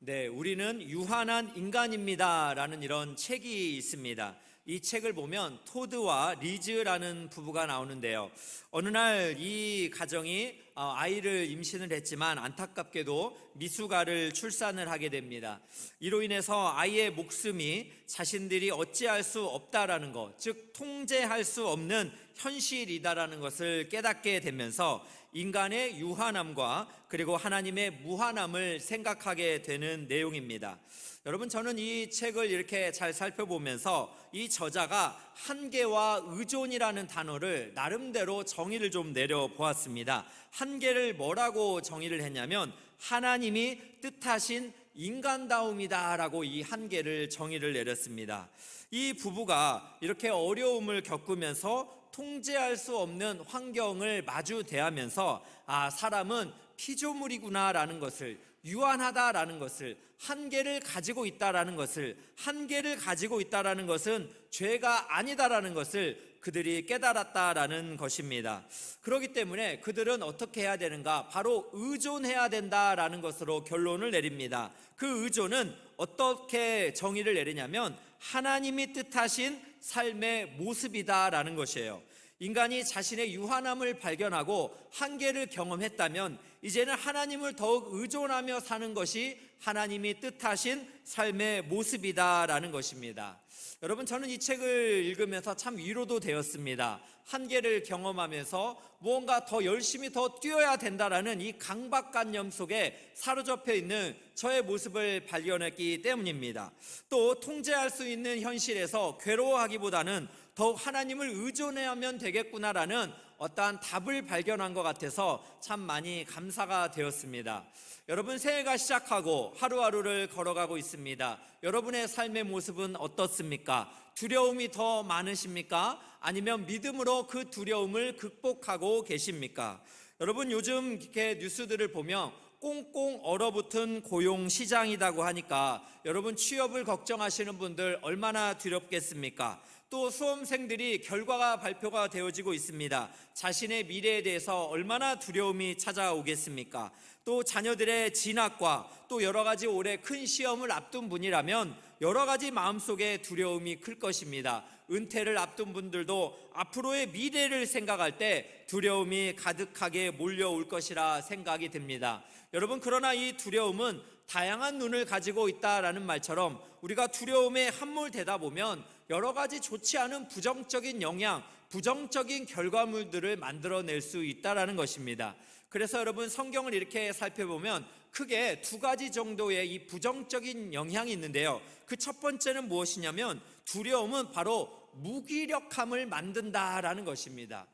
네, 우리는 유한한 인간입니다라는 이런 책이 있습니다. 이 책을 보면 토드와 리즈라는 부부가 나오는데요. 어느 날 이 가정이 아이를 임신을 했지만 안타깝게도 미숙아를 출산을 하게 됩니다. 이로 인해서 아이의 목숨이 자신들이 어찌할 수 없다라는 것, 즉 통제할 수 없는 현실이다라는 것을 깨닫게 되면서 인간의 유한함과 그리고 하나님의 무한함을 생각하게 되는 내용입니다. 여러분, 저는 이 책을 이렇게 잘 살펴보면서 이 저자가 한계와 의존이라는 단어를 나름대로 정의를 좀 내려보았습니다. 한계를 뭐라고 정의를 했냐면 하나님이 뜻하신 인간다움이다라고 이 한계를 정의를 내렸습니다. 이 부부가 이렇게 어려움을 겪으면서 통제할 수 없는 환경을 마주 대하면서 사람은 피조물이구나라는 것을, 유한하다라는 것을, 한계를 가지고 있다라는 것을, 한계를 가지고 있다라는 것은 죄가 아니다라는 것을 그들이 깨달았다라는 것입니다. 그렇기 때문에 그들은 어떻게 해야 되는가? 바로 의존해야 된다라는 것으로 결론을 내립니다. 그 의존은 어떻게 정의를 내리냐면 하나님이 뜻하신 삶의 모습이다라는 것이에요. 인간이 자신의 유한함을 발견하고 한계를 경험했다면 이제는 하나님을 더욱 의존하며 사는 것이 하나님이 뜻하신 삶의 모습이다라는 것입니다. 여러분, 저는 이 책을 읽으면서 참 위로도 되었습니다. 한계를 경험하면서 무언가 더 열심히 더 뛰어야 된다라는 이 강박관념 속에 사로잡혀 있는 저의 모습을 발견했기 때문입니다. 또 통제할 수 있는 현실에서 괴로워하기보다는 더욱 하나님을 의존하면 되겠구나라는 어떠한 답을 발견한 것 같아서 참 많이 감사가 되었습니다. 여러분, 새해가 시작하고 하루하루를 걸어가고 있습니다. 여러분의 삶의 모습은 어떻습니까? 두려움이 더 많으십니까? 아니면 믿음으로 그 두려움을 극복하고 계십니까? 여러분, 요즘 이렇게 뉴스들을 보면 꽁꽁 얼어붙은 고용 시장이라고 하니까 여러분, 취업을 걱정하시는 분들 얼마나 두렵겠습니까? 또 수험생들이 결과가 발표가 되어지고 있습니다. 자신의 미래에 대해서 얼마나 두려움이 찾아오겠습니까? 또 자녀들의 진학과 또 여러 가지 올해 큰 시험을 앞둔 분이라면 여러 가지 마음속에 두려움이 클 것입니다. 은퇴를 앞둔 분들도 앞으로의 미래를 생각할 때 두려움이 가득하게 몰려올 것이라 생각이 듭니다. 여러분, 그러나 이 두려움은 다양한 눈을 가지고 있다라는 말처럼 우리가 두려움에 함몰되다 보면 여러 가지 좋지 않은 부정적인 영향, 부정적인 결과물들을 만들어낼 수 있다라는 것입니다. 그래서 여러분, 성경을 이렇게 살펴보면 크게 두 가지 정도의 이 부정적인 영향이 있는데요. 그 첫 번째는 무엇이냐면 두려움은 바로 무기력함을 만든다라는 것입니다.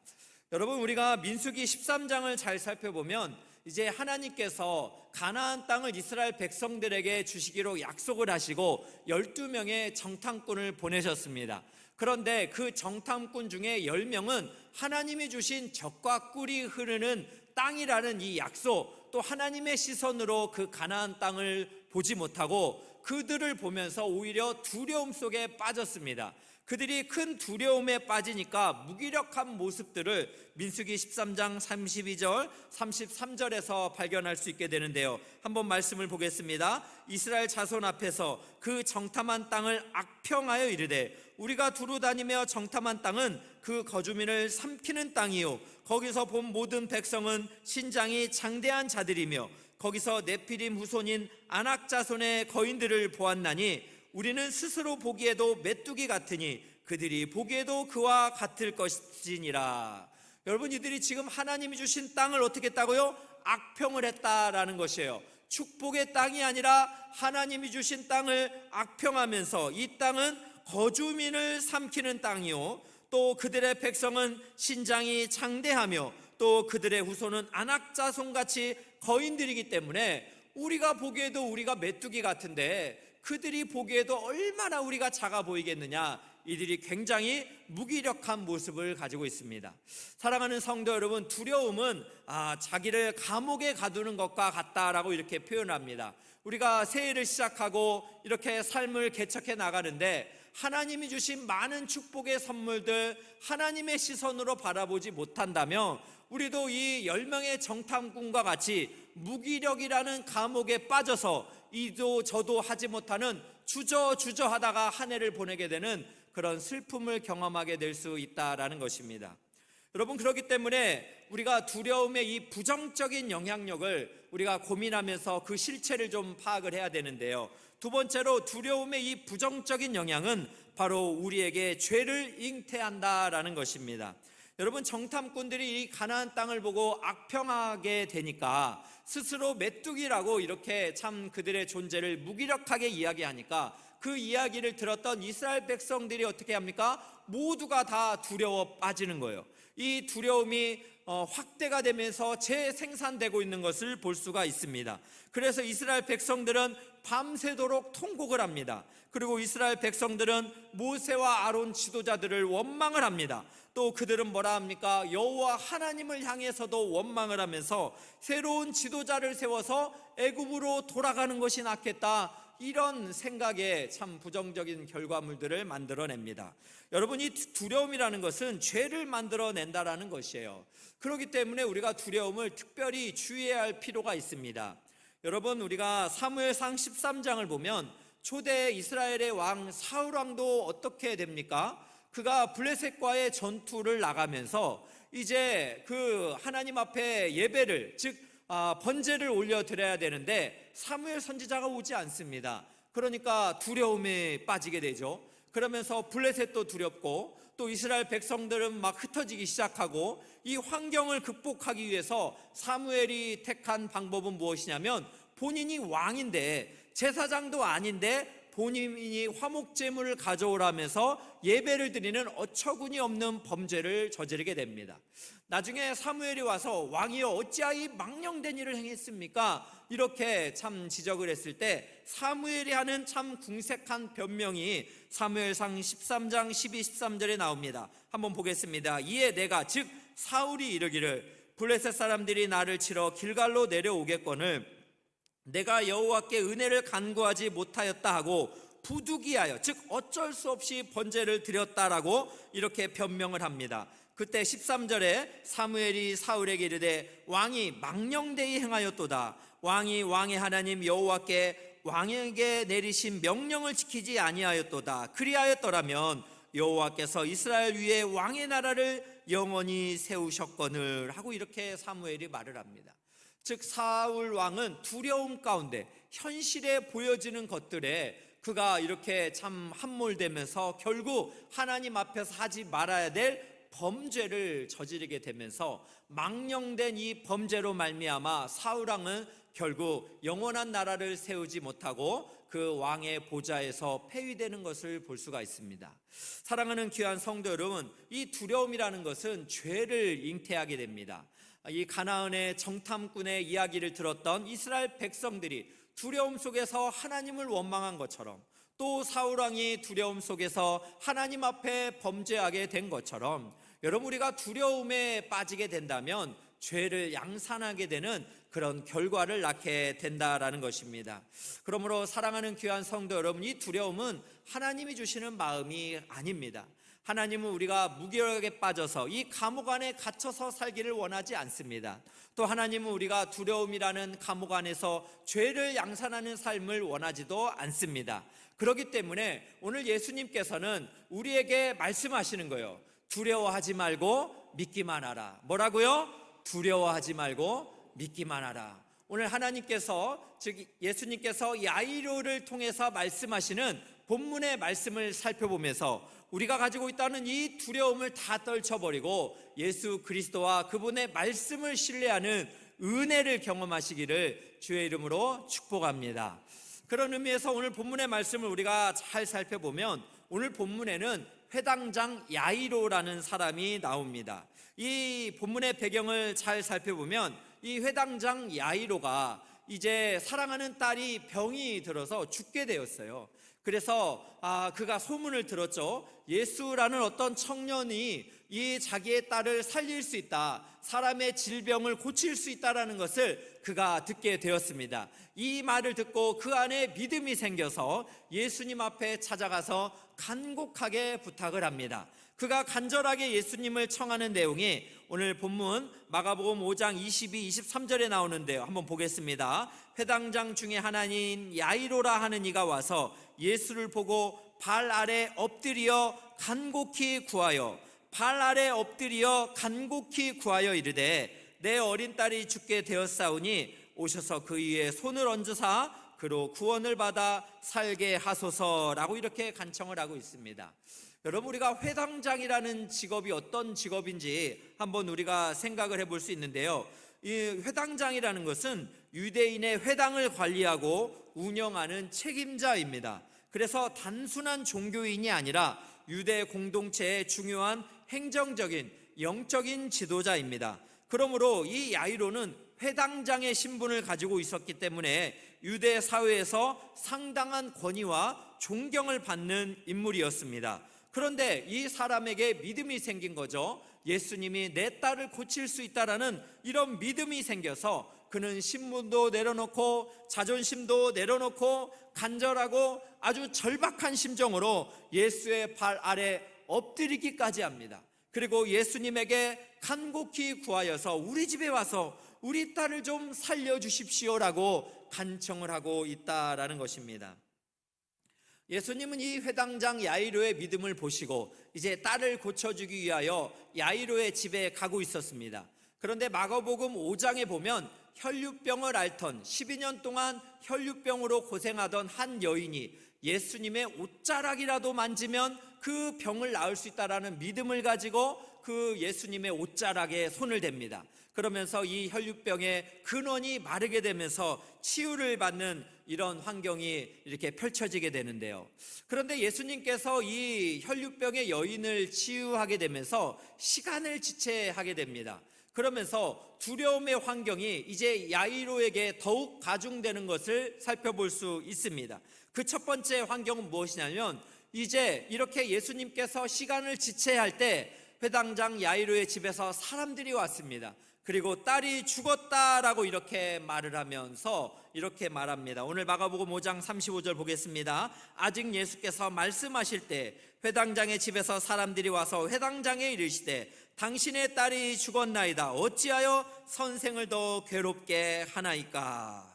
여러분, 우리가 민수기 13장을 잘 살펴보면 이제 하나님께서 가나안 땅을 이스라엘 백성들에게 주시기로 약속을 하시고 12명의 정탐꾼을 보내셨습니다. 그런데 그 정탐꾼 중에 10명은 하나님이 주신 젖과 꿀이 흐르는 땅이라는 이 약속, 또 하나님의 시선으로 그 가나안 땅을 보지 못하고 그들을 보면서 오히려 두려움 속에 빠졌습니다. 그들이 큰 두려움에 빠지니까 무기력한 모습들을 민수기 13장 32절, 33절에서 발견할 수 있게 되는데요. 한번 말씀을 보겠습니다. 이스라엘 자손 앞에서 그 정탐한 땅을 악평하여 이르되 우리가 두루 다니며 정탐한 땅은 그 거주민을 삼키는 땅이요 거기서 본 모든 백성은 신장이 장대한 자들이며 거기서 네피림 후손인 아낙 자손의 거인들을 보았나니 우리는 스스로 보기에도 메뚜기 같으니 그들이 보기에도 그와 같을 것이니라. 여러분, 이들이 지금 하나님이 주신 땅을 어떻게 했다고요? 악평을 했다라는 것이에요. 축복의 땅이 아니라 하나님이 주신 땅을 악평하면서 이 땅은 거주민을 삼키는 땅이요 또 그들의 백성은 신장이 장대하며 또 그들의 후손은 안악자손같이 거인들이기 때문에 우리가 보기에도 우리가 메뚜기 같은데 그들이 보기에도 얼마나 우리가 작아 보이겠느냐. 이들이 굉장히 무기력한 모습을 가지고 있습니다. 사랑하는 성도 여러분, 두려움은 자기를 감옥에 가두는 것과 같다라고 이렇게 표현합니다. 우리가 새해를 시작하고 이렇게 삶을 개척해 나가는데 하나님이 주신 많은 축복의 선물들 하나님의 시선으로 바라보지 못한다면 우리도 이 10명의 정탐꾼과 같이 무기력이라는 감옥에 빠져서 이도 저도 하지 못하는 주저하다가 한 해를 보내게 되는 그런 슬픔을 경험하게 될 수 있다라는 것입니다. 여러분, 그렇기 때문에 우리가 두려움의 이 부정적인 영향력을 우리가 고민하면서 그 실체를 좀 파악을 해야 되는데요. 두 번째로, 두려움의 이 부정적인 영향은 바로 우리에게 죄를 잉태한다라는 것입니다. 여러분, 정탐꾼들이 이 가나안 땅을 보고 악평하게 되니까 스스로 메뚜기라고 이렇게 참 그들의 존재를 무기력하게 이야기하니까 그 이야기를 들었던 이스라엘 백성들이 어떻게 합니까? 모두가 다 두려워 빠지는 거예요. 이 두려움이 확대가 되면서 재생산되고 있는 것을 볼 수가 있습니다. 그래서 이스라엘 백성들은 밤새도록 통곡을 합니다. 그리고 이스라엘 백성들은 모세와 아론 지도자들을 원망을 합니다. 또 그들은 뭐라 합니까? 여호와 하나님을 향해서도 원망을 하면서 새로운 지도자를 세워서 애굽으로 돌아가는 것이 낫겠다, 이런 생각에 참 부정적인 결과물들을 만들어냅니다. 여러분, 이 두려움이라는 것은 죄를 만들어낸다라는 것이에요. 그렇기 때문에 우리가 두려움을 특별히 주의해야 할 필요가 있습니다. 여러분, 우리가 사무엘상 13장을 보면 초대 이스라엘의 왕 사울 왕도 어떻게 됩니까? 그가 블레셋과의 전투를 나가면서 이제 그 하나님 앞에 예배를, 즉 번제를 올려드려야 되는데 사무엘 선지자가 오지 않습니다. 그러니까 두려움에 빠지게 되죠. 그러면서 블레셋도 두렵고 또 이스라엘 백성들은 막 흩어지기 시작하고, 이 환경을 극복하기 위해서 사무엘이 택한 방법은 무엇이냐면, 본인이 왕인데 제사장도 아닌데 본인이 화목제물을 가져오라면서 예배를 드리는 어처구니 없는 범죄를 저지르게 됩니다. 나중에 사무엘이 와서 왕이여 어찌하여 망령된 일을 행했습니까? 이렇게 참 지적을 했을 때 사무엘이 하는 참 궁색한 변명이 사무엘상 13장 12, 13절에 나옵니다. 한번 보겠습니다. 이에 내가, 즉 사울이 이르기를 블레셋 사람들이 나를 치러 길갈로 내려오겠거늘 내가 여호와께 은혜를 간구하지 못하였다 하고 부득이하여, 즉 어쩔 수 없이 번제를 드렸다라고 이렇게 변명을 합니다. 그때 13절에 사무엘이 사울에게 이르되 왕이 망령되이 행하였도다. 왕이 왕의 하나님 여호와께 왕에게 내리신 명령을 지키지 아니하였도다. 그리하였더라면 여호와께서 이스라엘 위에 왕의 나라를 영원히 세우셨거늘 하고 이렇게 사무엘이 말을 합니다. 즉 사울 왕은 두려움 가운데 현실에 보여지는 것들에 그가 이렇게 참 함몰되면서 결국 하나님 앞에서 하지 말아야 될 범죄를 저지르게 되면서 망령된 이 범죄로 말미암아 사울 왕은 결국 영원한 나라를 세우지 못하고 그 왕의 보좌에서 폐위되는 것을 볼 수가 있습니다. 사랑하는 귀한 성도 여러분, 이 두려움이라는 것은 죄를 잉태하게 됩니다. 이 가나안의 정탐꾼의 이야기를 들었던 이스라엘 백성들이 두려움 속에서 하나님을 원망한 것처럼, 또 사울왕이 두려움 속에서 하나님 앞에 범죄하게 된 것처럼, 여러분 우리가 두려움에 빠지게 된다면 죄를 양산하게 되는 그런 결과를 낳게 된다라는 것입니다. 그러므로 사랑하는 귀한 성도 여러분, 이 두려움은 하나님이 주시는 마음이 아닙니다. 하나님은 우리가 무기력에 빠져서 이 감옥 안에 갇혀서 살기를 원하지 않습니다. 또 하나님은 우리가 두려움이라는 감옥 안에서 죄를 양산하는 삶을 원하지도 않습니다. 그렇기 때문에 오늘 예수님께서는 우리에게 말씀하시는 거예요. 두려워하지 말고 믿기만 하라. 뭐라고요? 두려워하지 말고 믿기만 하라. 오늘 하나님께서, 즉 예수님께서 야이로를 통해서 말씀하시는 본문의 말씀을 살펴보면서 우리가 가지고 있다는 이 두려움을 다 떨쳐버리고 예수 그리스도와 그분의 말씀을 신뢰하는 은혜를 경험하시기를 주의 이름으로 축복합니다. 그런 의미에서 오늘 본문의 말씀을 우리가 잘 살펴보면 오늘 본문에는 회당장 야이로라는 사람이 나옵니다. 이 본문의 배경을 잘 살펴보면 이 회당장 야이로가 이제 사랑하는 딸이 병이 들어서 죽게 되었어요. 그래서 그가 소문을 들었죠. 예수라는 어떤 청년이 이 자기의 딸을 살릴 수 있다, 사람의 질병을 고칠 수 있다라는 것을 그가 듣게 되었습니다. 이 말을 듣고 그 안에 믿음이 생겨서 예수님 앞에 찾아가서 간곡하게 부탁을 합니다. 그가 간절하게 예수님을 청하는 내용이 오늘 본문 마가복음 5장 22, 23절에 나오는데요. 한번 보겠습니다. 회당장 중에 하나인 야이로라 하는 이가 와서 예수를 보고 발 아래 엎드려 간곡히 구하여 이르되 내 어린 딸이 죽게 되었사오니 오셔서 그 위에 손을 얹으사 그로 구원을 받아 살게 하소서라고 이렇게 간청을 하고 있습니다. 여러분, 우리가 회당장이라는 직업이 어떤 직업인지 한번 우리가 생각을 해볼 수 있는데요. 이 회당장이라는 것은 유대인의 회당을 관리하고 운영하는 책임자입니다. 그래서 단순한 종교인이 아니라 유대 공동체의 중요한 행정적인 영적인 지도자입니다. 그러므로 이 야이로는 회당장의 신분을 가지고 있었기 때문에 유대 사회에서 상당한 권위와 존경을 받는 인물이었습니다. 그런데 이 사람에게 믿음이 생긴 거죠. 예수님이 내 딸을 고칠 수 있다라는 이런 믿음이 생겨서 그는 신분도 내려놓고 자존심도 내려놓고 간절하고 아주 절박한 심정으로 예수의 발 아래 엎드리기까지 합니다. 그리고 예수님에게 간곡히 구하여서 우리 집에 와서 우리 딸을 좀 살려주십시오라고 간청을 하고 있다라는 것입니다. 예수님은 이 회당장 야이로의 믿음을 보시고 이제 딸을 고쳐주기 위하여 야이로의 집에 가고 있었습니다. 그런데 마가복음 5장에 보면 혈류병을 앓던 12년 동안 혈류병으로 고생하던 한 여인이 예수님의 옷자락이라도 만지면 그 병을 나을 수 있다라는 믿음을 가지고 그 예수님의 옷자락에 손을 댑니다. 그러면서 이 혈류병의 근원이 마르게 되면서 치유를 받는 이런 환경이 이렇게 펼쳐지게 되는데요. 그런데 예수님께서 이 혈류병의 여인을 치유하게 되면서 시간을 지체하게 됩니다. 그러면서 두려움의 환경이 이제 야이로에게 더욱 가중되는 것을 살펴볼 수 있습니다. 그 첫 번째 환경은 무엇이냐면 이제 이렇게 예수님께서 시간을 지체할 때 회당장 야이로의 집에서 사람들이 왔습니다. 그리고 딸이 죽었다라고 이렇게 말을 하면서 이렇게 말합니다. 오늘 마가복음 5장 35절 보겠습니다. 아직 예수께서 말씀하실 때 회당장의 집에서 사람들이 와서 회당장에 이르시되 당신의 딸이 죽었나이다. 어찌하여 선생을 더 괴롭게 하나이까?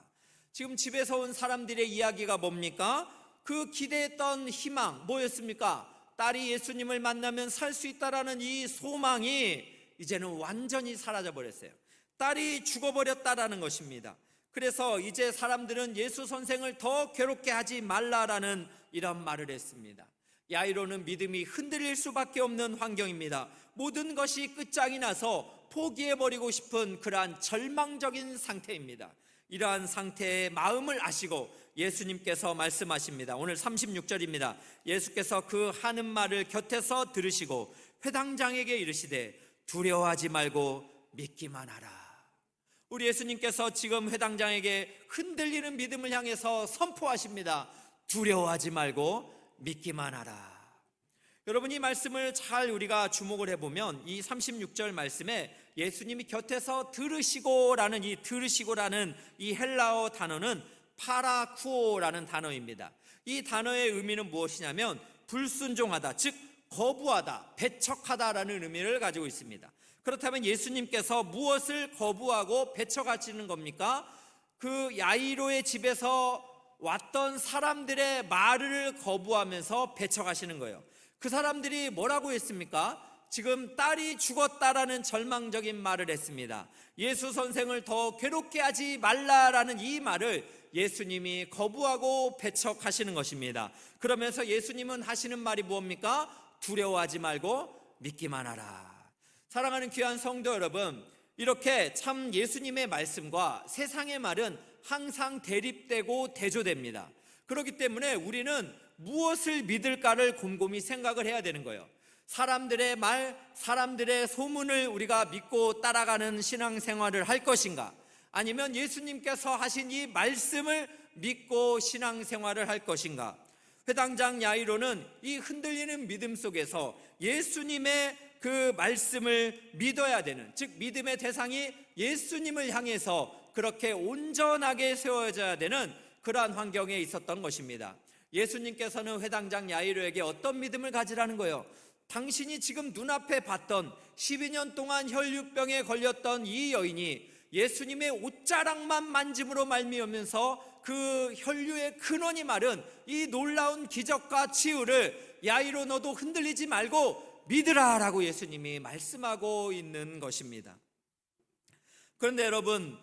지금 집에서 온 사람들의 이야기가 뭡니까? 그 기대했던 희망 뭐였습니까? 딸이 예수님을 만나면 살 수 있다라는 이 소망이 이제는 완전히 사라져 버렸어요. 딸이 죽어버렸다라는 것입니다. 그래서 이제 사람들은 예수 선생을 더 괴롭게 하지 말라라는 이런 말을 했습니다. 야이로는 믿음이 흔들릴 수밖에 없는 환경입니다. 모든 것이 끝장이 나서 포기해버리고 싶은 그러한 절망적인 상태입니다. 이러한 상태의 마음을 아시고 예수님께서 말씀하십니다. 오늘 36절입니다. 예수께서 그 하는 말을 곁에서 들으시고 회당장에게 이르시되 두려워하지 말고 믿기만 하라. 우리 예수님께서 지금 회당장에게 흔들리는 믿음을 향해서 선포하십니다. 두려워하지 말고 믿기만 하라. 여러분, 이 말씀을 잘 우리가 주목을 해보면 이 36절 말씀에 예수님이 곁에서 들으시고라는 이 들으시고라는 이 헬라어 단어는 파라쿠오라는 단어입니다. 이 단어의 의미는 무엇이냐면 불순종하다, 즉 거부하다, 배척하다라는 의미를 가지고 있습니다. 그렇다면 예수님께서 무엇을 거부하고 배척하시는 겁니까? 그 야이로의 집에서 왔던 사람들의 말을 거부하면서 배척하시는 거예요. 그 사람들이 뭐라고 했습니까? 지금 딸이 죽었다라는 절망적인 말을 했습니다. 예수 선생을 더 괴롭게 하지 말라라는 이 말을 예수님이 거부하고 배척하시는 것입니다. 그러면서 예수님은 하시는 말이 뭡니까? 두려워하지 말고 믿기만 하라. 사랑하는 귀한 성도 여러분, 이렇게 참 예수님의 말씀과 세상의 말은 항상 대립되고 대조됩니다. 그렇기 때문에 우리는 무엇을 믿을까를 곰곰이 생각을 해야 되는 거예요. 사람들의 말, 사람들의 소문을 우리가 믿고 따라가는 신앙생활을 할 것인가? 아니면 예수님께서 하신 이 말씀을 믿고 신앙생활을 할 것인가? 회당장 야이로는 이 흔들리는 믿음 속에서 예수님의 그 말씀을 믿어야 되는, 즉 믿음의 대상이 예수님을 향해서 그렇게 온전하게 세워져야 되는 그러한 환경에 있었던 것입니다. 예수님께서는 회당장 야이로에게 어떤 믿음을 가지라는 거예요? 당신이 지금 눈앞에 봤던 12년 동안 혈류병에 걸렸던 이 여인이 예수님의 옷자락만 만짐으로 말미암으면서 그 혈류의 근원이 마른 이 놀라운 기적과 치유를 야이로 너도 흔들리지 말고 믿으라 라고 예수님이 말씀하고 있는 것입니다. 그런데 여러분,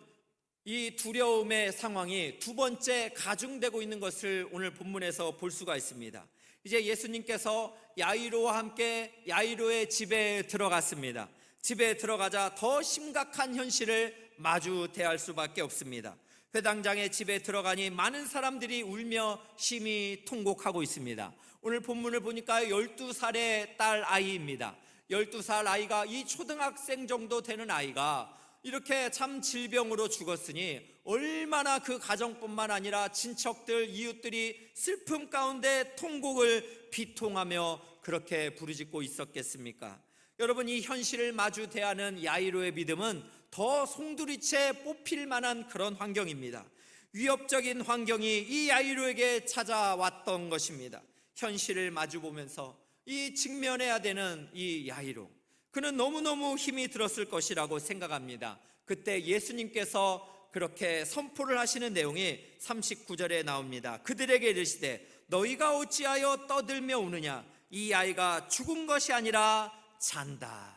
이 두려움의 상황이 두 번째 가중되고 있는 것을 오늘 본문에서 볼 수가 있습니다. 이제 예수님께서 야이로와 함께 야이로의 집에 들어갔습니다. 집에 들어가자 더 심각한 현실을 마주 대할 수밖에 없습니다. 회당장의 집에 들어가니 많은 사람들이 울며 심히 통곡하고 있습니다. 오늘 본문을 보니까 12살의 딸 아이입니다. 12살 아이가, 이 초등학생 정도 되는 아이가 이렇게 참 질병으로 죽었으니 얼마나 그 가정뿐만 아니라 친척들, 이웃들이 슬픔 가운데 통곡을 비통하며 그렇게 부르짖고 있었겠습니까? 여러분, 이 현실을 마주 대하는 야이로의 믿음은 더 송두리째 뽑힐 만한 그런 환경입니다. 위협적인 환경이 이 야이로에게 찾아왔던 것입니다. 현실을 마주보면서 이 직면해야 되는 이 야이로, 그는 너무너무 힘이 들었을 것이라고 생각합니다. 그때 예수님께서 그렇게 선포를 하시는 내용이 39절에 나옵니다. 그들에게 이르시되 너희가 어찌하여 떠들며 우느냐? 이 아이가 죽은 것이 아니라 잔다.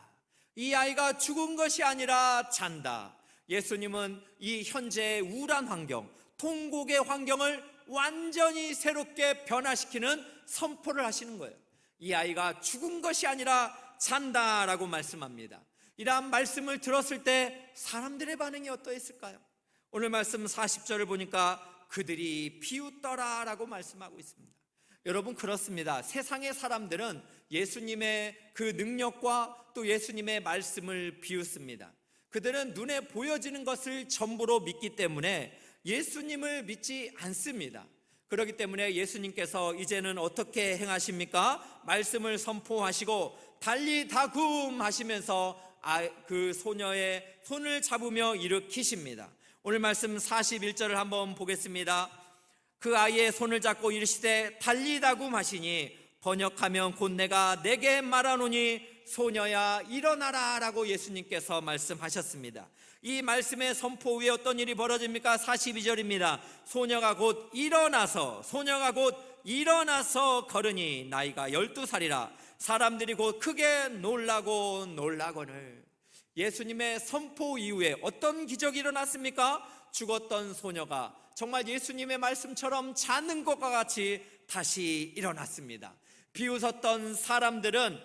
이 아이가 죽은 것이 아니라 잔다. 예수님은 이 현재의 우울한 환경, 통곡의 환경을 완전히 새롭게 변화시키는 선포를 하시는 거예요. 이 아이가 죽은 것이 아니라 잔다라고 말씀합니다. 이러한 말씀을 들었을 때 사람들의 반응이 어떠했을까요? 오늘 말씀 40절을 보니까 그들이 비웃더라 라고 말씀하고 있습니다. 여러분, 그렇습니다. 세상의 사람들은 예수님의 그 능력과 또 예수님의 말씀을 비웃습니다. 그들은 눈에 보여지는 것을 전부로 믿기 때문에 예수님을 믿지 않습니다. 그렇기 때문에 예수님께서 이제는 어떻게 행하십니까? 말씀을 선포하시고 달리다굼 하시면서 그 소녀의 손을 잡으며 일으키십니다. 오늘 말씀 41절을 한번 보겠습니다. 그 아이의 손을 잡고 이르시되 달리다굼 하시니 번역하면 곧 내가 내게 말하노니 소녀야 일어나라 라고 예수님께서 말씀하셨습니다. 이 말씀의 선포 후에 어떤 일이 벌어집니까? 42절입니다. 소녀가 곧 일어나서 걸으니 나이가 12살이라 사람들이 곧 크게 놀라거늘. 예수님의 선포 이후에 어떤 기적이 일어났습니까? 죽었던 소녀가 정말 예수님의 말씀처럼 자는 것과 같이 다시 일어났습니다. 비웃었던 사람들은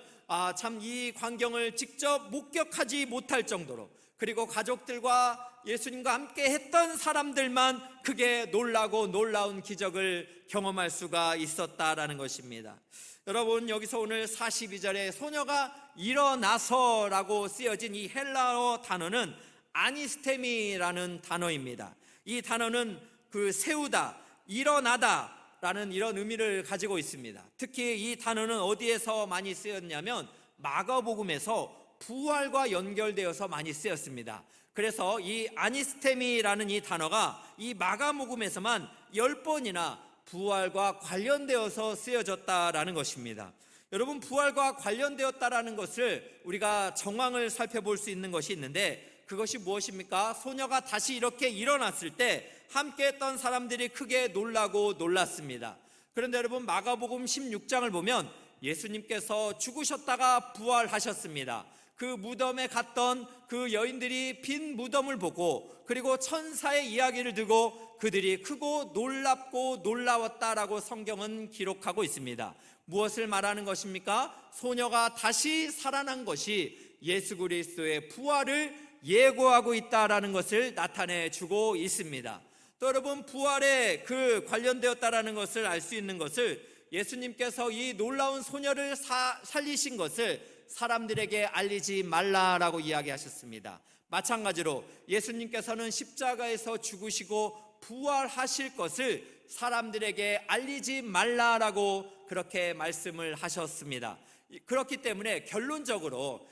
참 이 광경을 직접 목격하지 못할 정도로, 그리고 가족들과 예수님과 함께 했던 사람들만 크게 놀라고 놀라운 기적을 경험할 수가 있었다라는 것입니다. 여러분, 여기서 오늘 42절에 소녀가 일어나서라고 쓰여진 이 헬라어 단어는 아니스테미라는 단어입니다. 이 단어는 그 세우다, 일어나다 라는 이런 의미를 가지고 있습니다. 특히 이 단어는 어디에서 많이 쓰였냐면 마가복음에서 부활과 연결되어서 많이 쓰였습니다. 그래서 이 아니스테미라는 이 단어가 이 마가복음에서만 10번이나 부활과 관련되어서 쓰여졌다라는 것입니다. 여러분, 부활과 관련되었다라는 것을 우리가 정황을 살펴볼 수 있는 것이 있는데, 그것이 무엇입니까? 소녀가 다시 이렇게 일어났을 때 함께 했던 사람들이 크게 놀랐습니다. 그런데 여러분, 마가복음 16장을 보면 예수님께서 죽으셨다가 부활하셨습니다. 그 무덤에 갔던 그 여인들이 빈 무덤을 보고, 그리고 천사의 이야기를 듣고 그들이 크고 놀랍고 놀라웠다라고 성경은 기록하고 있습니다. 무엇을 말하는 것입니까? 소녀가 다시 살아난 것이 예수 그리스도의 부활을 예고하고 있다라는 것을 나타내 주고 있습니다. 또 여러분, 부활에 그 관련되었다라는 것을 알 수 있는 것을, 예수님께서 이 놀라운 소녀를 살리신 것을 사람들에게 알리지 말라라고 이야기하셨습니다. 마찬가지로 예수님께서는 십자가에서 죽으시고 부활하실 것을 사람들에게 알리지 말라라고 그렇게 말씀을 하셨습니다. 그렇기 때문에 결론적으로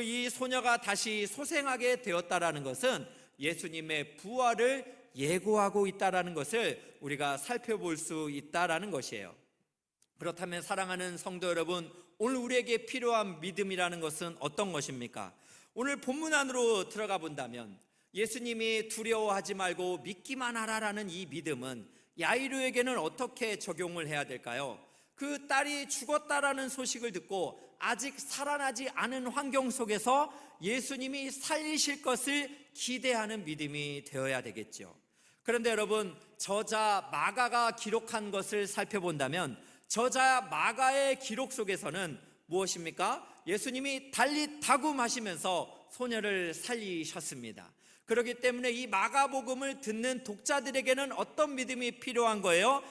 이 소녀가 다시 소생하게 되었다라는 것은 예수님의 부활을 예고하고 있다라는 것을 우리가 살펴볼 수 있다라는 것이에요. 그렇다면 사랑하는 성도 여러분, 오늘 우리에게 필요한 믿음이라는 것은 어떤 것입니까? 오늘 본문 안으로 들어가 본다면 예수님이 두려워하지 말고 믿기만 하라라는 이 믿음은 야이로에게는 어떻게 적용을 해야 될까요? 그 딸이 죽었다라는 소식을 듣고 아직 살아나지 않은 환경 속에서 예수님이 살리실 것을 기대하는 믿음이 되어야 되겠죠. 그런데 여러분, 저자 마가가 기록한 것을 살펴본다면 저자 마가의 기록 속에서는 무엇입니까? 예수님이 달리 다굼하시면서 소녀를 살리셨습니다. 그렇기 때문에 이 마가복음을 듣는 독자들에게는 어떤 믿음이 필요한 거예요?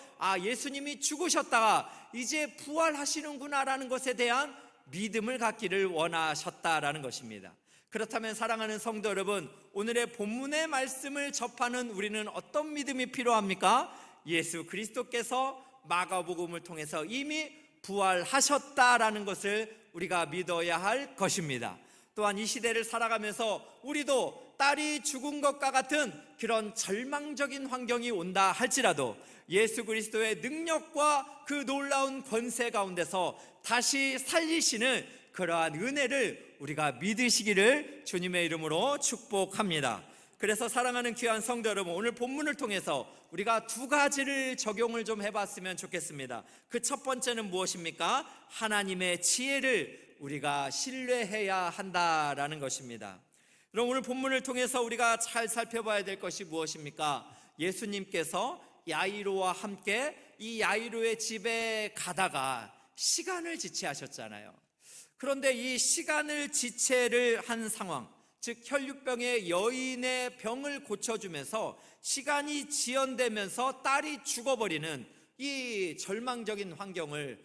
예수님이 죽으셨다가 이제 부활하시는구나라는 것에 대한 믿음을 갖기를 원하셨다라는 것입니다. 그렇다면 사랑하는 성도 여러분, 오늘의 본문의 말씀을 접하는 우리는 어떤 믿음이 필요합니까? 예수 그리스도께서 마가복음을 통해서 이미 부활하셨다라는 것을 우리가 믿어야 할 것입니다. 또한 이 시대를 살아가면서 우리도 딸이 죽은 것과 같은 그런 절망적인 환경이 온다 할지라도 예수 그리스도의 능력과 그 놀라운 권세 가운데서 다시 살리시는 그러한 은혜를 우리가 믿으시기를 주님의 이름으로 축복합니다. 그래서 사랑하는 귀한 성도 여러분, 오늘 본문을 통해서 우리가 두 가지를 적용을 좀 해봤으면 좋겠습니다. 그 첫 번째는 무엇입니까? 하나님의 지혜를 우리가 신뢰해야 한다라는 것입니다. 그럼 오늘 본문을 통해서 우리가 잘 살펴봐야 될 것이 무엇입니까? 예수님께서 야이로와 함께 이 야이로의 집에 가다가 시간을 지체하셨잖아요. 그런데 이 시간을 지체를 한 상황, 즉 혈류병의 여인의 병을 고쳐주면서 시간이 지연되면서 딸이 죽어버리는 이 절망적인 환경을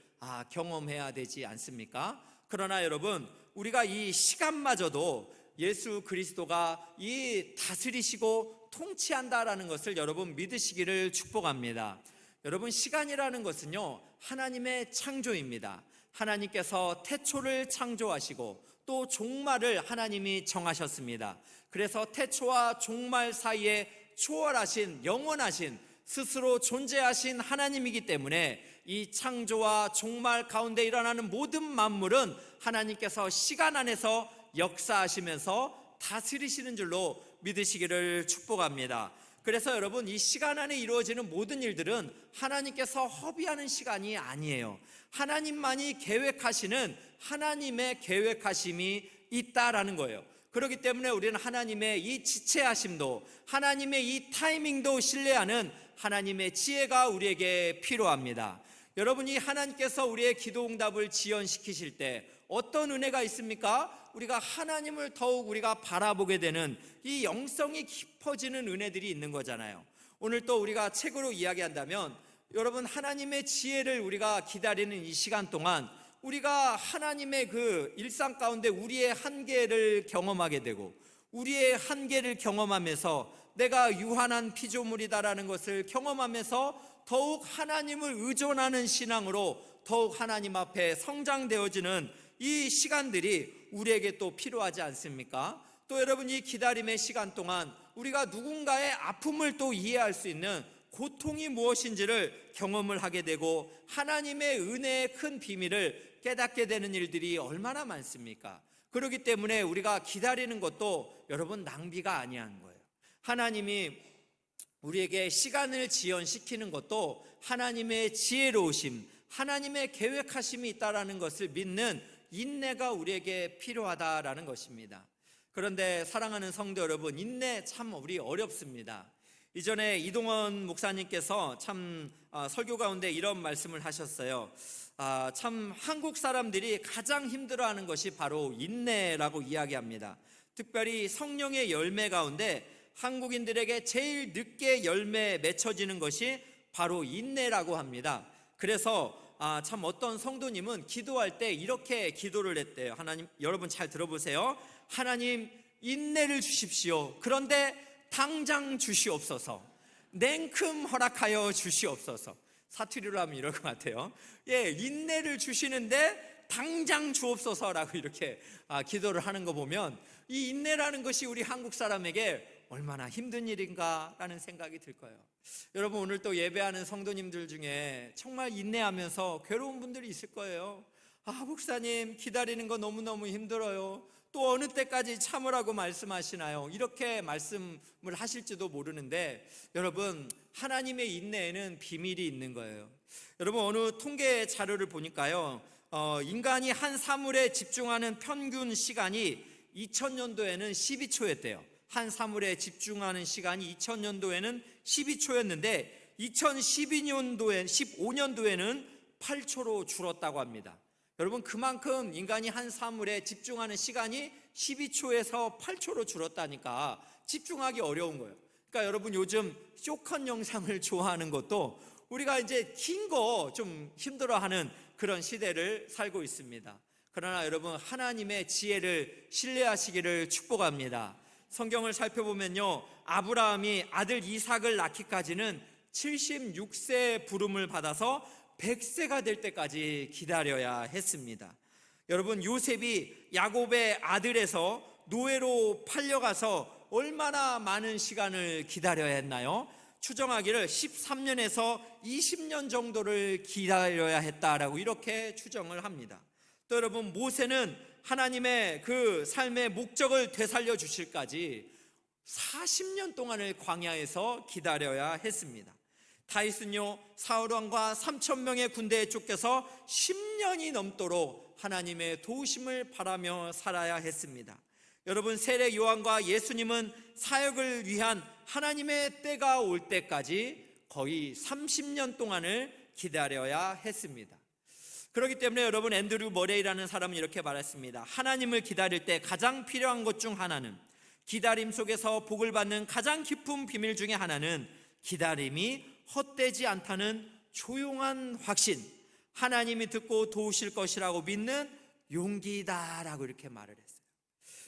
경험해야 되지 않습니까? 그러나 여러분, 우리가 이 시간마저도 예수 그리스도가 이 다스리시고 통치한다라는 것을 여러분 믿으시기를 축복합니다. 여러분, 시간이라는 것은요, 하나님의 창조입니다. 하나님께서 태초를 창조하시고 또 종말을 하나님이 정하셨습니다. 그래서 태초와 종말 사이에 초월하신, 영원하신, 스스로 존재하신 하나님이기 때문에 이 창조와 종말 가운데 일어나는 모든 만물은 하나님께서 시간 안에서 역사하시면서 다스리시는 줄로 믿으시기를 축복합니다. 그래서 여러분, 이 시간 안에 이루어지는 모든 일들은 하나님께서 허비하는 시간이 아니에요. 하나님만이 계획하시는 하나님의 계획하심이 있다라는 거예요. 그렇기 때문에 우리는 하나님의 이 지체하심도, 하나님의 이 타이밍도 신뢰하는 하나님의 지혜가 우리에게 필요합니다. 여러분이 하나님께서 우리의 기도 응답을 지연시키실 때 어떤 은혜가 있습니까? 우리가 하나님을 더욱 우리가 바라보게 되는 이 영성이 깊어지는 은혜들이 있는 거잖아요. 오늘 또 우리가 책으로 이야기한다면 여러분, 하나님의 지혜를 우리가 기다리는 이 시간 동안 우리가 하나님의 그 일상 가운데 우리의 한계를 경험하게 되고 우리의 한계를 경험하면서 내가 유한한 피조물이다라는 것을 경험하면서 더욱 하나님을 의존하는 신앙으로 더욱 하나님 앞에 성장되어지는 이 시간들이 우리에게 또 필요하지 않습니까? 또 여러분, 이 기다림의 시간 동안 우리가 누군가의 아픔을 또 이해할 수 있는 고통이 무엇인지를 경험을 하게 되고 하나님의 은혜의 큰 비밀을 깨닫게 되는 일들이 얼마나 많습니까? 그렇기 때문에 우리가 기다리는 것도 여러분 낭비가 아니한 거예요. 하나님이 우리에게 시간을 지연시키는 것도 하나님의 지혜로우심, 하나님의 계획하심이 있다라는 것을 믿는 인내가 우리에게 필요하다라는 것입니다. 그런데 사랑하는 성도 여러분, 인내 참 우리 어렵습니다. 이전에 이동원 목사님께서 참 설교 가운데 이런 말씀을 하셨어요. 참 한국 사람들이 가장 힘들어하는 것이 바로 인내라고 이야기합니다. 특별히 성령의 열매 가운데 한국인들에게 제일 늦게 열매 맺혀지는 것이 바로 인내라고 합니다. 그래서 참 어떤 성도님은 기도할 때 이렇게 기도를 했대요. 하나님, 여러분 잘 들어보세요. 하나님, 인내를 주십시오. 그런데 당장 주시옵소서. 냉큼 허락하여 주시옵소서. 사투리로 하면 이럴 것 같아요. 인내를 주시는데 당장 주옵소서라고 이렇게 기도를 하는 거 보면 이 인내라는 것이 우리 한국 사람에게 얼마나 힘든 일인가라는 생각이 들 거예요. 여러분, 오늘 또 예배하는 성도님들 중에 정말 인내하면서 괴로운 분들이 있을 거예요. 목사님, 기다리는 거 너무너무 힘들어요. 또 어느 때까지 참으라고 말씀하시나요? 이렇게 말씀을 하실지도 모르는데, 여러분, 하나님의 인내에는 비밀이 있는 거예요. 여러분, 어느 통계 자료를 보니까요, 인간이 한 사물에 집중하는 평균 시간이 2000년도에는 12초였대요. 한 사물에 집중하는 시간이 2000년도에는 12초였는데 15년도에는 8초로 줄었다고 합니다. 여러분, 그만큼 인간이 한 사물에 집중하는 시간이 12초에서 8초로 줄었다니까 집중하기 어려운 거예요. 그러니까 여러분, 요즘 쇼컷 영상을 좋아하는 것도 우리가 이제 긴 거 좀 힘들어하는 그런 시대를 살고 있습니다. 그러나 여러분, 하나님의 지혜를 신뢰하시기를 축복합니다. 성경을 살펴보면요, 아브라함이 아들 이삭을 낳기까지는 76세 부름을 받아서 100세가 될 때까지 기다려야 했습니다. 여러분, 요셉이 야곱의 아들에서 노예로 팔려가서 얼마나 많은 시간을 기다려야 했나요? 추정하기를 13년에서 20년 정도를 기다려야 했다라고 이렇게 추정을 합니다. 또 여러분, 모세는 하나님의 그 삶의 목적을 되살려 주실까지 40년 동안을 광야에서 기다려야 했습니다. 다윗은요, 사울왕과 3,000명의 군대에 쫓겨서 10년이 넘도록 하나님의 도우심을 바라며 살아야 했습니다. 여러분, 세례 요한과 예수님은 사역을 위한 하나님의 때가 올 때까지 거의 30년 동안을 기다려야 했습니다. 그렇기 때문에 여러분, 앤드류 머레이라는 사람은 이렇게 말했습니다. 하나님을 기다릴 때 가장 필요한 것 중 하나는, 기다림 속에서 복을 받는 가장 깊은 비밀 중에 하나는 기다림이 헛되지 않다는 조용한 확신, 하나님이 듣고 도우실 것이라고 믿는 용기다라고 이렇게 말을 했어요.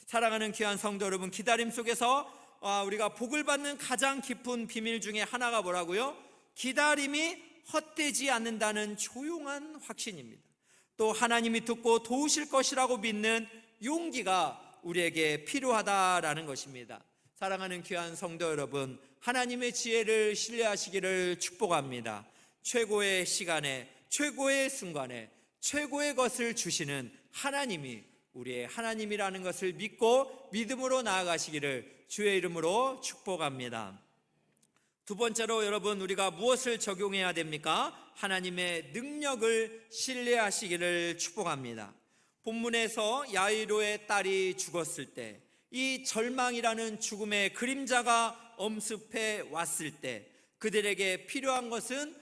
사랑하는 귀한 성도 여러분, 기다림 속에서 우리가 복을 받는 가장 깊은 비밀 중에 하나가 뭐라고요? 기다림이 헛되지 않는다는 조용한 확신입니다. 또 하나님이 듣고 도우실 것이라고 믿는 용기가 우리에게 필요하다라는 것입니다. 사랑하는 귀한 성도 여러분, 하나님의 지혜를 신뢰하시기를 축복합니다. 최고의 시간에, 최고의 순간에 최고의 것을 주시는 하나님이 우리의 하나님이라는 것을 믿고 믿음으로 나아가시기를 주의 이름으로 축복합니다. 두 번째로 여러분, 우리가 무엇을 적용해야 됩니까? 하나님의 능력을 신뢰하시기를 축복합니다. 본문에서 야이로의 딸이 죽었을 때, 이 절망이라는 죽음의 그림자가 엄습해 왔을 때 그들에게 필요한 것은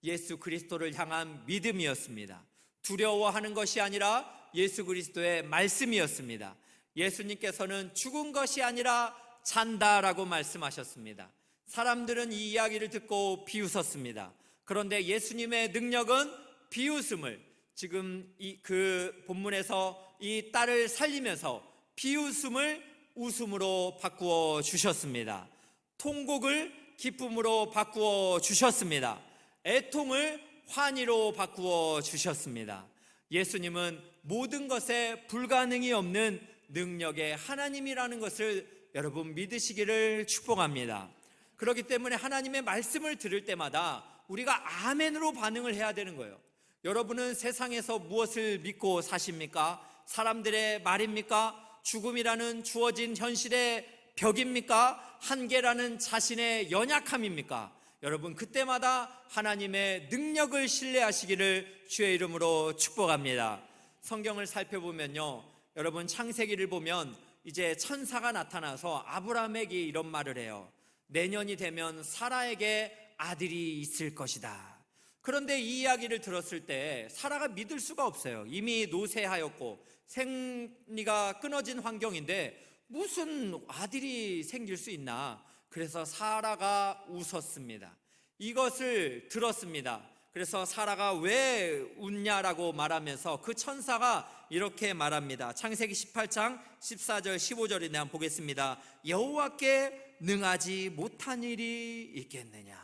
예수 그리스도를 향한 믿음이었습니다. 두려워하는 것이 아니라 예수 그리스도의 말씀이었습니다. 예수님께서는 죽은 것이 아니라 잔다라고 말씀하셨습니다. 사람들은 이 이야기를 듣고 비웃었습니다. 그런데 예수님의 능력은 비웃음을, 지금 그 본문에서 이 딸을 살리면서 비웃음을 웃음으로 바꾸어 주셨습니다. 통곡을 기쁨으로 바꾸어 주셨습니다. 애통을 환희로 바꾸어 주셨습니다. 예수님은 모든 것에 불가능이 없는 능력의 하나님이라는 것을 여러분 믿으시기를 축복합니다. 그렇기 때문에 하나님의 말씀을 들을 때마다 우리가 아멘으로 반응을 해야 되는 거예요. 여러분은 세상에서 무엇을 믿고 사십니까? 사람들의 말입니까? 죽음이라는 주어진 현실의 벽입니까? 한계라는 자신의 연약함입니까? 여러분, 그때마다 하나님의 능력을 신뢰하시기를 주의 이름으로 축복합니다. 성경을 살펴보면요, 여러분, 창세기를 보면 이제 천사가 나타나서 아브라함에게 이런 말을 해요. 내년이 되면 사라에게 아들이 있을 것이다. 그런데 이 이야기를 들었을 때 사라가 믿을 수가 없어요. 이미 노쇠하였고 생리가 끊어진 환경인데 무슨 아들이 생길 수 있나? 그래서 사라가 웃었습니다. 이것을 들었습니다. 그래서 사라가 왜 웃냐라고 말하면서 그 천사가 이렇게 말합니다. 창세기 18장 14절 15절에 대한 보겠습니다. 여호와께 능하지 못한 일이 있겠느냐.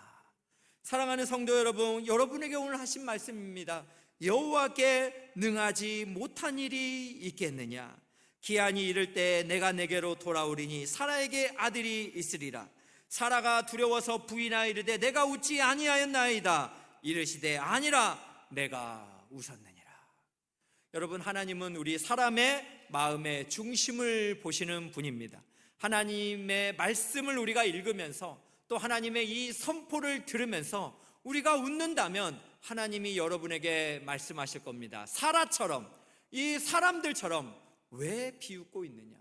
사랑하는 성도 여러분, 여러분에게 오늘 하신 말씀입니다. 여호와께 능하지 못한 일이 있겠느냐. 기한이 이를 때 내가 내게로 돌아오리니 사라에게 아들이 있으리라. 사라가 두려워서 부인하여 이르되 내가 웃지 아니하였나이다. 이르시되 아니라 내가 웃었느니라. 여러분, 하나님은 우리 사람의 마음의 중심을 보시는 분입니다. 하나님의 말씀을 우리가 읽으면서 또 하나님의 이 선포를 들으면서 우리가 웃는다면 하나님이 여러분에게 말씀하실 겁니다. 사라처럼, 이 사람들처럼 왜 비웃고 있느냐.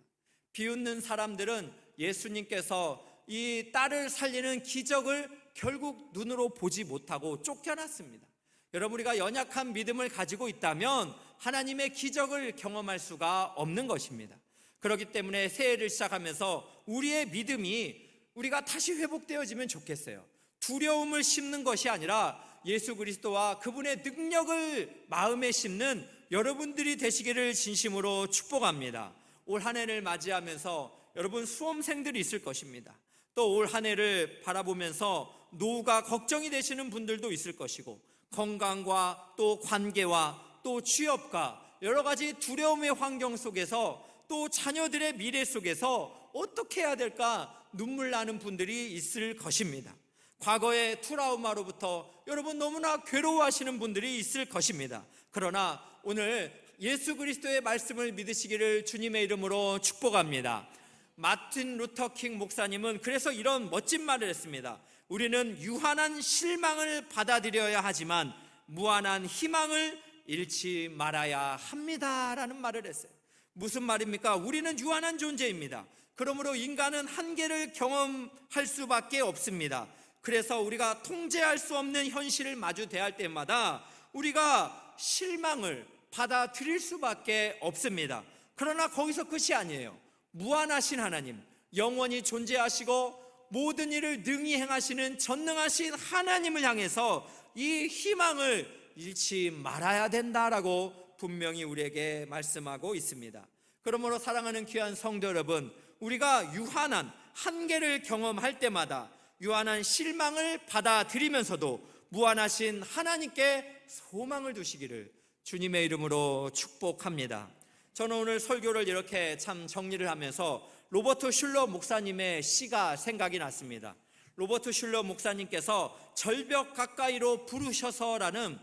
비웃는 사람들은 예수님께서 이 딸을 살리는 기적을 결국 눈으로 보지 못하고 쫓겨났습니다. 여러분, 우리가 연약한 믿음을 가지고 있다면 하나님의 기적을 경험할 수가 없는 것입니다. 그렇기 때문에 새해를 시작하면서 우리의 믿음이 우리가 다시 회복되어지면 좋겠어요. 두려움을 심는 것이 아니라 예수 그리스도와 그분의 능력을 마음에 심는 여러분들이 되시기를 진심으로 축복합니다. 올 한 해를 맞이하면서 여러분, 수험생들이 있을 것입니다. 또 올 한 해를 바라보면서 노후가 걱정이 되시는 분들도 있을 것이고, 건강과 또 관계와 또 취업과 여러 가지 두려움의 환경 속에서 또 자녀들의 미래 속에서 어떻게 해야 될까 눈물 나는 분들이 있을 것입니다. 과거의 트라우마로부터 여러분 너무나 괴로워하시는 분들이 있을 것입니다. 그러나 오늘 예수 그리스도의 말씀을 믿으시기를 주님의 이름으로 축복합니다. 마틴 루터 킹 목사님은 그래서 이런 멋진 말을 했습니다. 우리는 유한한 실망을 받아들여야 하지만 무한한 희망을 잃지 말아야 합니다 라는 말을 했어요. 무슨 말입니까? 우리는 유한한 존재입니다. 그러므로 인간은 한계를 경험할 수밖에 없습니다. 그래서 우리가 통제할 수 없는 현실을 마주 대할 때마다 우리가 실망을 받아들일 수밖에 없습니다. 그러나 거기서 끝이 아니에요. 무한하신 하나님, 영원히 존재하시고 모든 일을 능히 행하시는 전능하신 하나님을 향해서 이 희망을 잃지 말아야 된다라고 분명히 우리에게 말씀하고 있습니다. 그러므로 사랑하는 귀한 성도 여러분, 우리가 유한한 한계를 경험할 때마다 유한한 실망을 받아들이면서도 무한하신 하나님께 소망을 두시기를 주님의 이름으로 축복합니다. 저는 오늘 설교를 이렇게 참 정리를 하면서 로버트 슐러 목사님의 시가 생각이 났습니다. 로버트 슐러 목사님께서 절벽 가까이로 부르셔서라는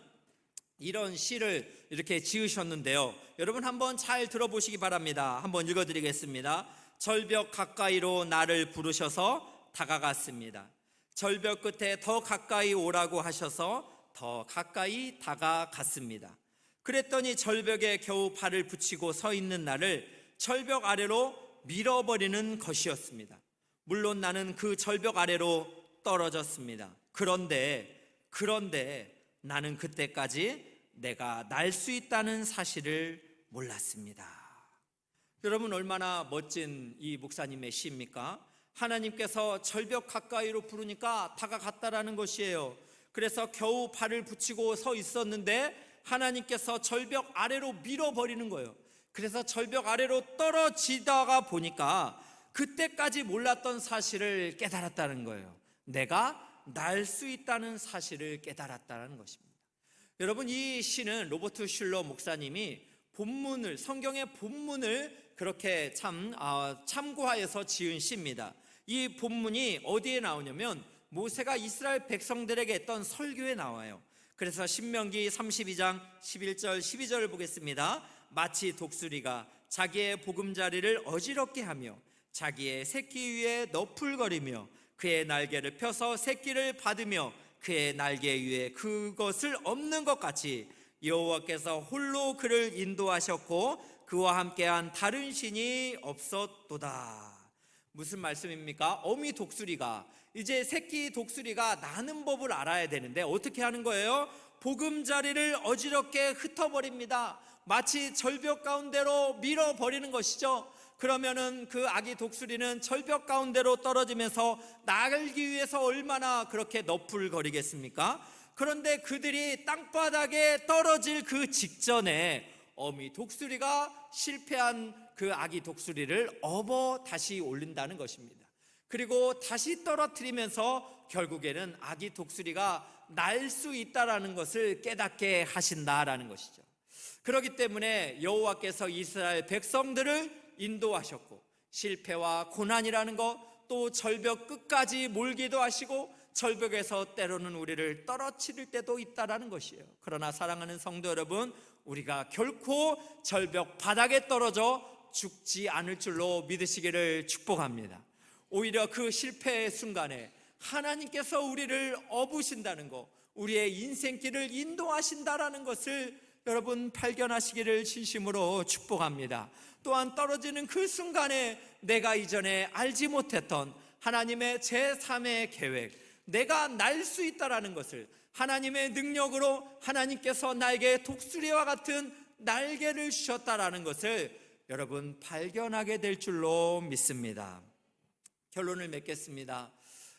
이런 시를 이렇게 지으셨는데요. 여러분 한번 잘 들어보시기 바랍니다. 한번 읽어드리겠습니다. 절벽 가까이로 나를 부르셔서 다가갔습니다. 절벽 끝에 더 가까이 오라고 하셔서 더 가까이 다가갔습니다. 그랬더니 절벽에 겨우 발을 붙이고 서 있는 나를 절벽 아래로 밀어버리는 것이었습니다. 물론 나는 그 절벽 아래로 떨어졌습니다. 그런데 나는 그때까지 내가 날 수 있다는 사실을 몰랐습니다. 여러분, 얼마나 멋진 이 목사님의 시입니까? 하나님께서 절벽 가까이로 부르니까 다가갔다라는 것이에요. 그래서 겨우 발을 붙이고 서 있었는데 하나님께서 절벽 아래로 밀어버리는 거예요. 그래서 절벽 아래로 떨어지다가 보니까 그때까지 몰랐던 사실을 깨달았다는 거예요. 내가 날 수 있다는 사실을 깨달았다는 것입니다. 여러분, 이 시는 로버트 슐러 목사님이 성경의 본문을 그렇게 참고하여서 지은 시입니다. 이 본문이 어디에 나오냐면 모세가 이스라엘 백성들에게 했던 설교에 나와요. 그래서 신명기 32장 11절 12절을 보겠습니다. 마치 독수리가 자기의 보금자리를 어지럽게 하며 자기의 새끼 위에 너풀거리며 그의 날개를 펴서 새끼를 받으며 그의 날개 위에 그것을 엎는 것 같이 여호와께서 홀로 그를 인도하셨고 그와 함께한 다른 신이 없었도다. 무슨 말씀입니까? 어미 독수리가 이제 새끼 독수리가 나는 법을 알아야 되는데 어떻게 하는 거예요? 보금자리를 어지럽게 흩어버립니다. 마치 절벽 가운데로 밀어버리는 것이죠. 그러면은 그 아기 독수리는 절벽 가운데로 떨어지면서 날기 위해서 얼마나 그렇게 너풀거리겠습니까? 그런데 그들이 땅바닥에 떨어질 그 직전에 어미 독수리가 실패한 그 아기 독수리를 업어 다시 올린다는 것입니다. 그리고 다시 떨어뜨리면서 결국에는 아기 독수리가 날 수 있다라는 것을 깨닫게 하신다라는 것이죠. 그렇기 때문에 여호와께서 이스라엘 백성들을 인도하셨고, 실패와 고난이라는 것, 또 절벽 끝까지 몰기도 하시고 절벽에서 때로는 우리를 떨어뜨릴 때도 있다라는 것이에요. 그러나 사랑하는 성도 여러분, 우리가 결코 절벽 바닥에 떨어져 죽지 않을 줄로 믿으시기를 축복합니다. 오히려 그 실패의 순간에 하나님께서 우리를 업으신다는 것, 우리의 인생길을 인도하신다라는 것을 여러분 발견하시기를 진심으로 축복합니다. 또한 떨어지는 그 순간에 내가 이전에 알지 못했던 하나님의 제3의 계획, 내가 날 수 있다라는 것을 하나님의 능력으로 하나님께서 나에게 독수리와 같은 날개를 주셨다라는 것을 여러분 발견하게 될 줄로 믿습니다. 결론을 맺겠습니다.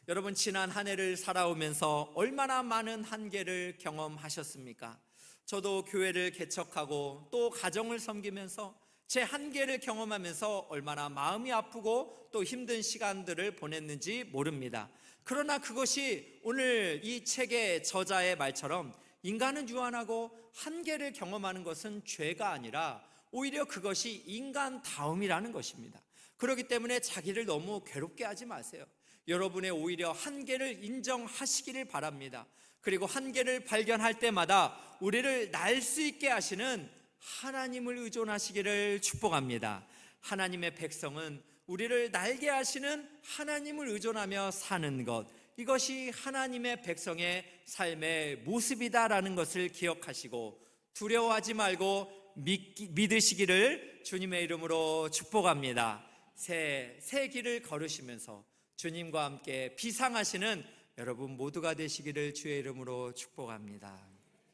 여러분, 지난 한 해를 살아오면서 얼마나 많은 한계를 경험하셨습니까? 저도 교회를 개척하고 또 가정을 섬기면서 제 한계를 경험하면서 얼마나 마음이 아프고 또 힘든 시간들을 보냈는지 모릅니다. 그러나 그것이 오늘 이 책의 저자의 말처럼 인간은 유한하고 한계를 경험하는 것은 죄가 아니라 오히려 그것이 인간다움이라는 것입니다. 그렇기 때문에 자기를 너무 괴롭게 하지 마세요. 여러분의 오히려 한계를 인정하시기를 바랍니다. 그리고 한계를 발견할 때마다 우리를 날 수 있게 하시는 하나님을 의존하시기를 축복합니다. 하나님의 백성은 우리를 날게 하시는 하나님을 의존하며 사는 것, 이것이 하나님의 백성의 삶의 모습이다라는 것을 기억하시고 두려워하지 말고 믿으시기를 주님의 이름으로 축복합니다. 새 길을 걸으시면서 주님과 함께 비상하시는 여러분 모두가 되시기를 주의 이름으로 축복합니다.